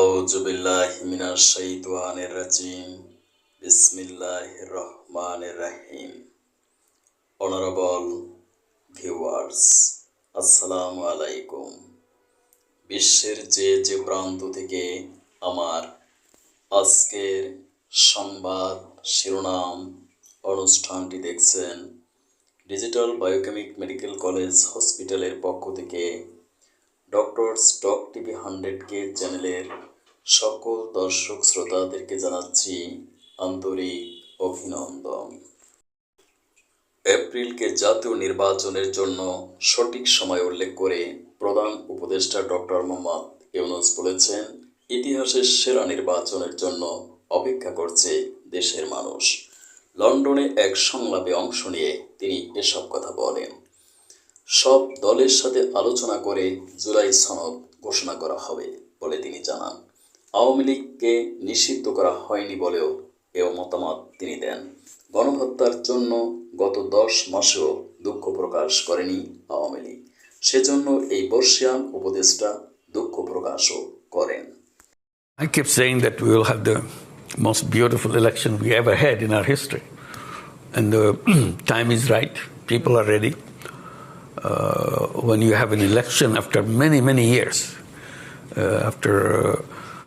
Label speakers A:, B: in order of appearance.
A: আউযু বিল্লাহি মিনাশ শাইতানির রাজিম। বিসমিল্লাহির রহমানির রহিম। অনারেবল ভিউয়ার্স, আসসালামু আলাইকুম। বিশ্বের যে প্রান্ত থেকে আমার আজকের সংবাদ শিরোনাম অনুষ্ঠানটি দেখছেন, ডিজিটাল বায়োকেমিক মেডিকেল কলেজ হসপিটালের পক্ষ থেকে ডক্টরস টক টিভি 100K চ্যানেলের সকল দর্শক শ্রোতাদেরকে জানাচ্ছি আন্তরিক অভিনন্দন। এপ্রিলকে জাতীয় নির্বাচনের জন্য সঠিক সময় উল্লেখ করে প্রধান উপদেষ্টা ডক্টর মোহাম্মদ ইউনূস বলেছেন, ইতিহাসের সেরা নির্বাচনের জন্য অপেক্ষা করছে দেশের মানুষ। লন্ডনে এক সংলাপে অংশ নিয়ে তিনি এসব কথা বলেন। সব দলের সাথে আলোচনা করে জুলাই সনদ ঘোষণা করা হবে বলে তিনি জানান। আওয়ামী লীগকে নিষিদ্ধ করা হয়নি বলেও এও মতামত তিনি দেন। গণহত্যার জন্য গত 10 মাসেও দুঃখ প্রকাশ করেনি আওয়ামী লীগ, সেজন্য এই বর্ষিয়ান উপদেষ্টা দুঃখ প্রকাশও করেন।
B: I keep saying that we will have the most beautiful election we ever had in our history. And the time is right. People are ready. When you have an election after many, many years, after